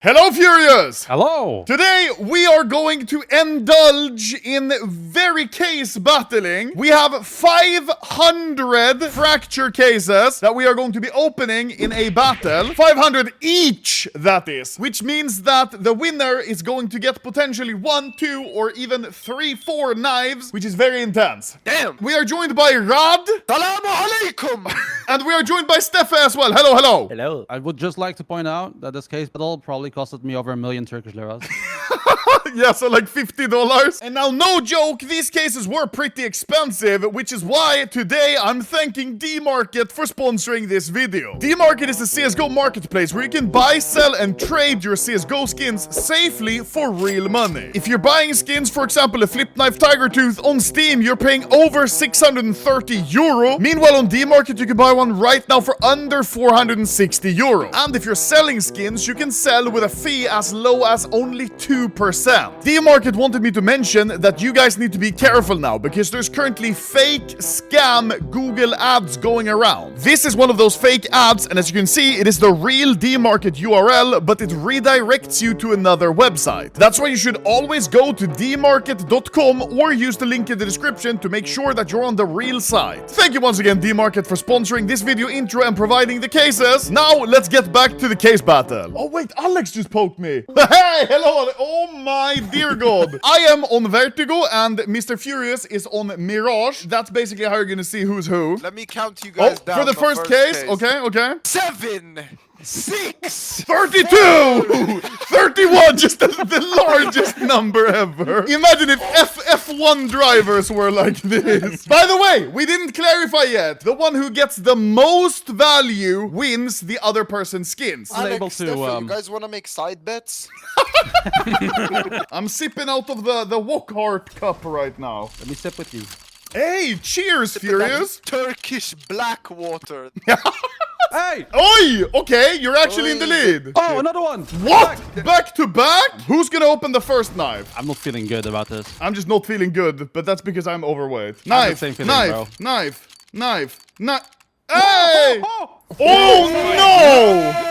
Hello, Furious! Hello! Today, we are going to indulge in very case battling. We have 500 fracture cases that we are going to be opening in a battle. 500 each, that is. Which means that the winner is going to get potentially 1, 2, or even 3, 4 knives, which is very intense. Damn! We are joined by Rad. Salamu alaikum! And we are joined by Steffe as well. Hello, hello. Hello. I would just like to point out that this case battle probably costed me over 1 million Turkish liras. Yeah, so like $50. And now, no joke, these cases were pretty expensive, which is why today I'm thanking D-Market for sponsoring this video. D-Market is a CSGO marketplace where you can buy, sell, and trade your CSGO skins safely for real money. If you're buying skins, for example, a Flip Knife Tiger Tooth on Steam, you're paying over 630 euro. Meanwhile, on D-Market, you can buy one right now for under 460 euro. And if you're selling skins, you can sell with a fee as low as only 2%. D-Market wanted me to mention that you guys need to be careful now because there's currently fake scam Google ads going around. This is one of those fake ads, and as you can see, it is the real D-Market URL, but it redirects you to another website. That's why you should always go to dmarket.com or use the link in the description to make sure that you're on the real site. Thank you once again, D-Market, for sponsoring this video intro and providing the cases. Now, let's get back to the case battle. Oh wait, Alex just poked me. Hey, hello. Oh my dear god. I am on Vertigo and Mr. Furious is on Mirage. That's basically how you're gonna see who's who. Let me count you guys down. For the first case. Okay. 7, 6, 32! 31, just the largest number ever. Imagine if F1 drivers were like this. By the way, we didn't clarify yet. The one who gets the most value wins the other person's skins. Alex, Steffi, you guys want to make side bets? I'm sipping out of the Wockhart cup right now. Let me sip with you. Hey, cheers, Furious. Turkish black water. Hey! Oi! Okay, you're actually in the lead. Oh, another one! What? Back to back? Who's gonna open the first knife? I'm not feeling good about this. I'm just not feeling good, but that's because I'm overweight. I have Knife, the same feeling, knife, bro. knife. Hey! Oh! Oh no!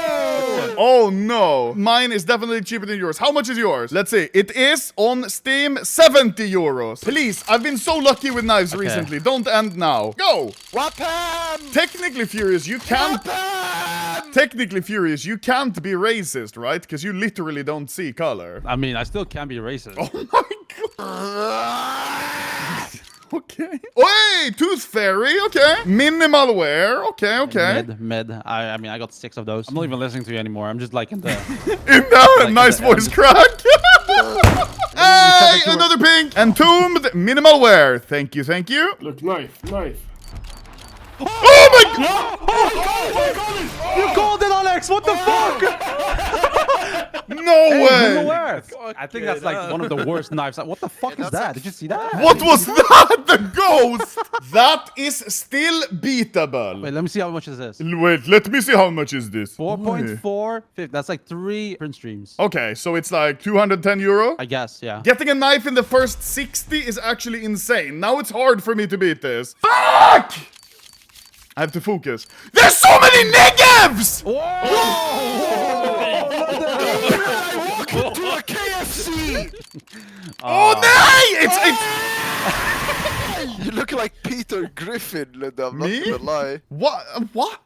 Oh no. Mine is definitely cheaper than yours. How much is yours? Let's see. It is on Steam 70 euros. Please, I've been so lucky with knives recently. Don't end now. Go! Wapam! Technically, Furious, you can't... Wapam! Technically, Furious, you can't be racist, right? Because you literally don't see color. I mean, I still can be racist. Oh my god. Okay. Wait, Tooth Fairy, okay. Minimal wear, okay. Med. I mean, I got 6 of those. I'm not even listening to you anymore. I'm just like in the... In the nice voice crack. Hey, another pink. Entombed, minimal wear. Thank you. Look, knife. Oh my god. Oh, you called it, Alex! What the fuck? No Hey, way. I think that's like one of the worst knives. What the fuck is that? Did you see that? What was that? The ghost. That is still beatable. Wait, let me see how much is this. Wait, let me see how much is this. 4.4. That's like 3 print streams. Okay, so it's like 210 euro. I guess, yeah. Getting a knife in the first 60 is actually insane. Now it's hard for me to beat this. Fuck! I have to focus. There's so many negatives! I walk into a KFC! Oh no! It's You look like Peter Griffin, Linda. I'm not Me? gonna lie. what?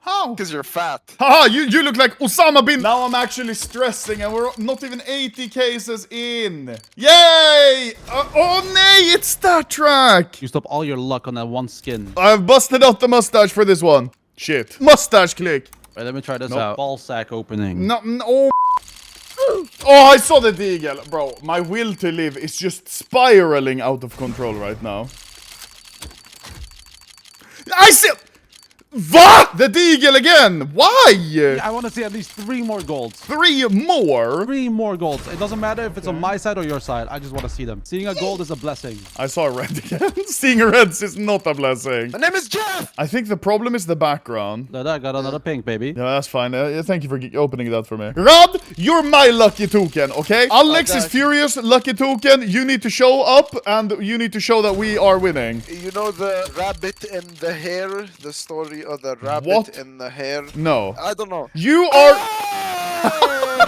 How? Because you're fat. Haha, you look like Osama bin. Now I'm actually stressing, and we're not even 80 cases in. Yay! Oh no, it's Star Trek. You stop all your luck on that one skin. I've busted out the mustache for this one. Shit. Mustache click. Wait, let me try this out. Ball sack opening. No. Oh, I saw the deagle. Bro, my will to live is just spiraling out of control right now. I see... What? The deagle again? Why? I want to see at least 3 more golds. 3 more? 3 more golds. It doesn't matter if it's on my side or your side. I just want to see them. Seeing a gold is a blessing. I saw red again. Seeing reds is not a blessing. My name is Jeff! I think the problem is the background. I got another pink, baby. Yeah, that's fine. Thank you for opening that for me. Rod, you're my lucky token, okay? Alex is Furious, lucky token. You need to show up, and you need to show that we are winning. You know the rabbit and the hare? The story of the rabbit and the hare? No. I don't know. You are...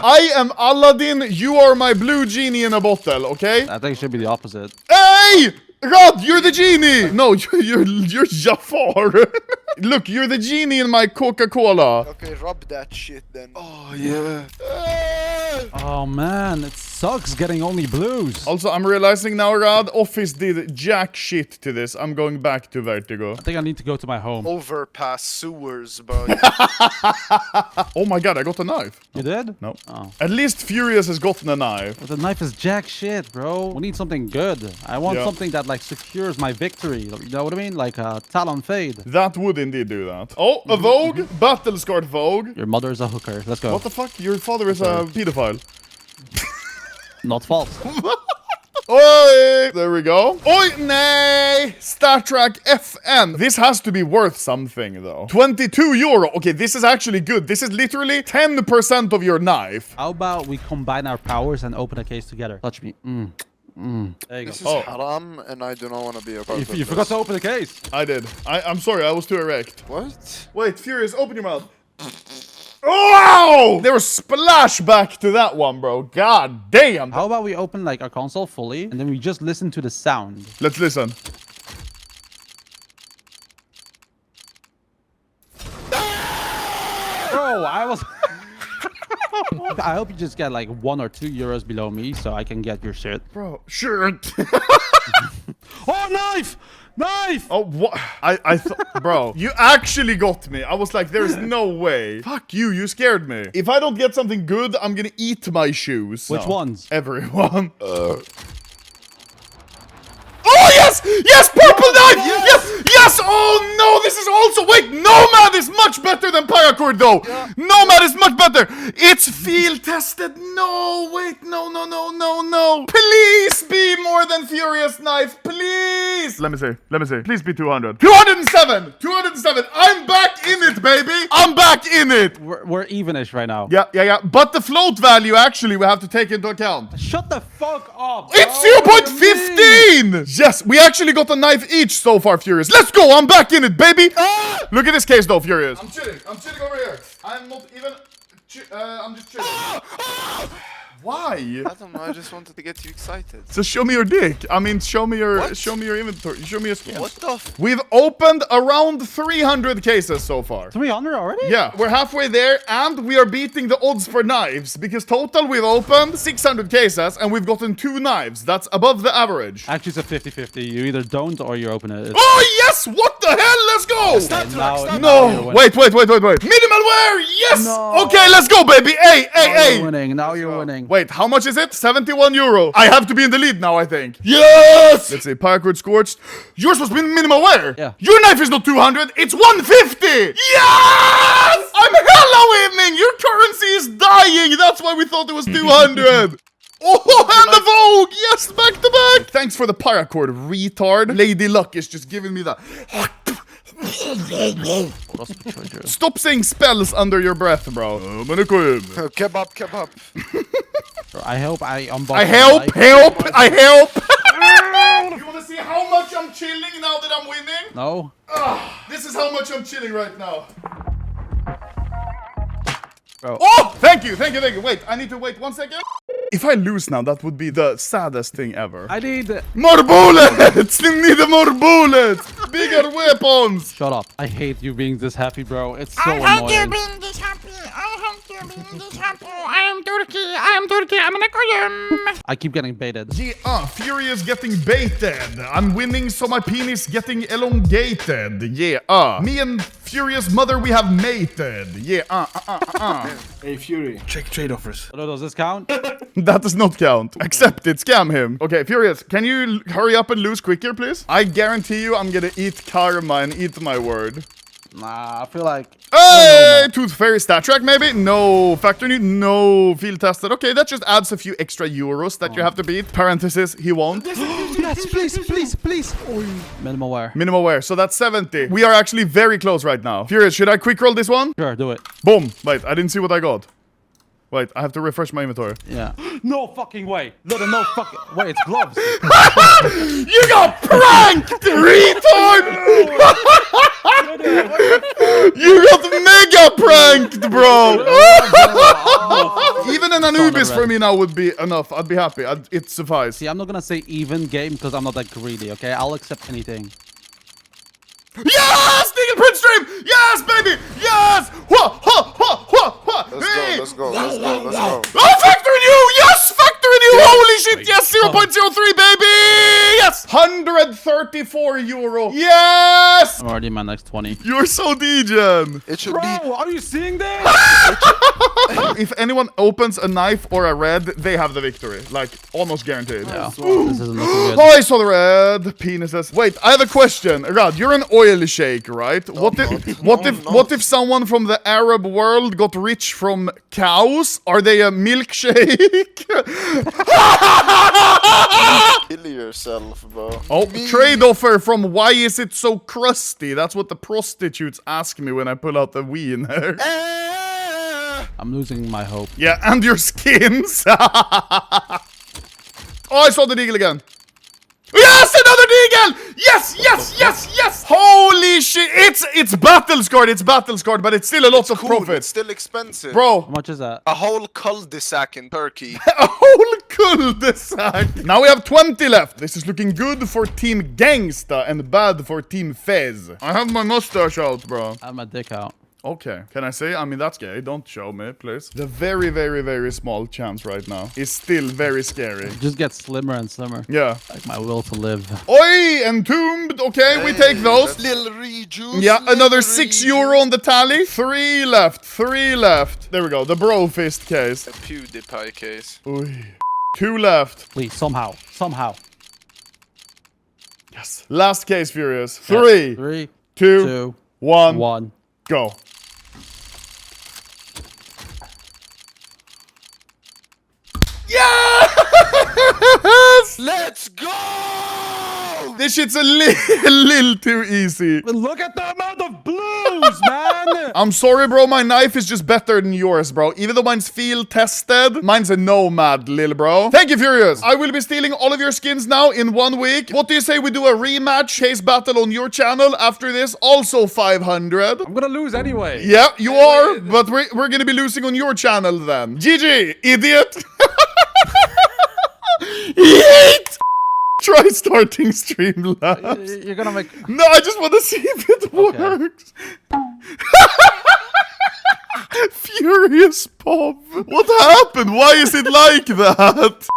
I am Aladdin, you are my blue genie in a bottle, okay? I think it should be the opposite. Hey! Rod, you're the genie! No, you're Jafar. Look, you're the genie in my Coca-Cola. Okay, rub that shit then. Oh, yeah. Oh man, it sucks getting only blues. Also, I'm realizing now, Rod, Office did jack shit to this. I'm going back to Vertigo. I think I need to go to my home. Overpass sewers, bro. Oh my god, I got a knife. You did? No. Oh. At least Furious has gotten a knife. But the knife is jack shit, bro. We need something good. I want Yeah. something that like secures my victory. You know what I mean? Like a Talon Fade. That would indeed do that. Oh, a Vogue. Battle scarred Vogue. Your mother is a hooker. Let's go. What the fuck? Your father is a pedophile. Not false. Oi! There we go. Oi! Nay! Star Trek FN. This has to be worth something, though. 22 euro. Okay, this is actually good. This is literally 10% of your knife. How about we combine our powers and open a case together? Touch me. There you This go. is haram, and I do not want to be a part of You forgot to open the case. I did. I'm sorry, I was too erect. What? Wait, Furious, open your mouth. Wow! There was splashback to that one, bro. God damn. How about we open like our console fully and then we just listen to the sound? Let's listen. Bro, I was... I hope you just get like 1 or 2 euros below me so I can get your shit. Bro, shirt. Oh, knife! Knife! Oh, what? I thought, bro, you actually got me. I was like, there's no way. Fuck you, you scared me. If I don't get something good, I'm gonna eat my shoes. Which ones? Everyone. Oh, yes! Yes, purple knife! Yes! Yes! Oh, no, this is also... Wait, Nomad is much better than Paracord, though. Yeah. Nomad is much better. It's field tested. No, wait, no. Please be more than Furious Knife, please. Let me see. Please be 200. 207! 207! I'm back in it, baby! I'm back in it! We're evenish right now. Yeah. But the float value, actually, we have to take into account. Shut the fuck up, bro. It's 0.15! Yes, we actually got a knife each so far, Furious. Let's go! I'm back in it, baby! Look at this case, though, Furious. I'm chilling over here. I'm not even... I'm just chilling. Why? I don't know. I just wanted to get you excited. So show me your dick. I mean, show me your inventory. Show me your skins. What the? We've opened around 300 cases so far. 300 already? Yeah, we're halfway there, and we are beating the odds for knives, because total we've opened 600 cases, and we've gotten 2 knives. That's above the average. Actually, it's a 50-50. You either don't or you open it. Oh, yes! What the hell? Let's go! Now No! you're winning. Wait. Minimal wear! Yes! No. Okay, let's go, baby! Hey! You're winning. Now you're winning. Wait, how much is it? 71 euro. I have to be in the lead now, I think. Yes! Let's see, Paracord Scorched. Yours was minimal wear. Yeah. Your knife is not 200, it's 150! Yes! I'm hella winning! Your currency is dying! That's why we thought it was 200! Oh, and the Vogue! Yes, back to back! Thanks for the Paracord, retard. Lady Luck is just giving me the... Stop saying spells under your breath, bro. Kebab. I hope I unbox. I help! You wanna see how much I'm chilling now that I'm winning? No. This is how much I'm chilling right now. Bro. Oh! Thank you. Wait, I need to wait 1 second. If I lose now, that would be the saddest thing ever. I need... More bullets! Need more bullets! Bigger weapons! Shut up. I hate you being this happy, bro. It's so I annoying. hate you being this happy. I am Turkey. I'm gonna koyum. I keep getting baited. Yeah, Furious getting baited. I'm winning, so my penis getting elongated. Yeah, me and Furious mother, we have mated. Yeah, Hey, Fury, check trade offers. So does this count? That does not count. Accept it. Scam him. Okay, Furious, can you hurry up and lose quicker, please? I guarantee you I'm gonna eat karma and eat my word. Nah, I feel like... Hey! Tooth Fairy stat track, maybe? No. Factor new? No. Field tested. Okay, that just adds a few extra euros that you have to beat. Parenthesis, he won't. Yes, please. Minimal wear. Minimal wear. So that's 70. We are actually very close right now. Furious, should I quick roll this one? Sure, do it. Boom. Wait, I didn't see what I got. Wait, I have to refresh my inventory. Yeah. No fucking way. No fucking. Wait, it's gloves. You got pranked, retard! You got mega pranked, bro! Even an Anubis for me now would be enough. I'd be happy. It suffices. See, I'm not gonna say even game because I'm not that greedy, okay? I'll accept anything. Yes! Sneaking print stream! Yes, baby! Yes! Let's go. Oh, factor in you! Yes! Factor in you! Holy shit! Yes! 0.03, baby! Yes! 134 euro. Yes! I'm already in my next 20. You're so degen. It should Bro, be. are you seeing this? If anyone opens a knife or a red, they have the victory. Like, almost guaranteed. Yeah. This isn't looking good. Oh, I saw the red penises. Wait, I have a question. Rad, you're an oil shake, right? What if someone from the Arab world got rich from cows? Are they a milkshake? Kill yourself, bro. Oh, trade offer from why is it so crusty? That's what the prostitutes ask me when I pull out the wiener. I'm losing my hope. Yeah, and your skins. Oh, I saw the deagle again. Yes, another deagle! Yes! Holy shit! It's battle scarred, but it's still a lot of Cool, profit. it's still expensive. Bro, How much is that? A whole cul-de-sac in Turkey. a whole cul-de-sac. Now we have 20 left. This is looking good for Team Gangsta and bad for Team Fez. I have my mustache out, bro. I have my dick out. Okay, can I say? I mean, that's gay. Don't show me, please. The very, very, very small chance right now is still very scary. It just gets slimmer and slimmer. Yeah. Like my will to live. Oi, entombed. Okay, we take those. Little rejuice. Yeah, another little 6 rejuice. euro on the tally. 3 left. There we go. The bro fist case. A PewDiePie case. Oi. 2 left. Please, somehow. Yes. Last case, Furious. 3, 3, 2, 2, 1, 1. go. Yes! Let's go! This shit's a little too easy. Look at the amount of blues, man! I'm sorry, bro. My knife is just better than yours, bro. Even though mine's field tested, mine's a nomad, lil bro. Thank you, Furious. I will be stealing all of your skins now in 1 week. What do you say we do a rematch case battle on your channel after this? Also 500. I'm gonna lose anyway. Yeah, you are, but we're gonna be losing on your channel then. GG, idiot. Yeet! Try starting Streamlabs. You're gonna make... No, I just want to see if it works. Furious Pop. What happened? Why is it like that?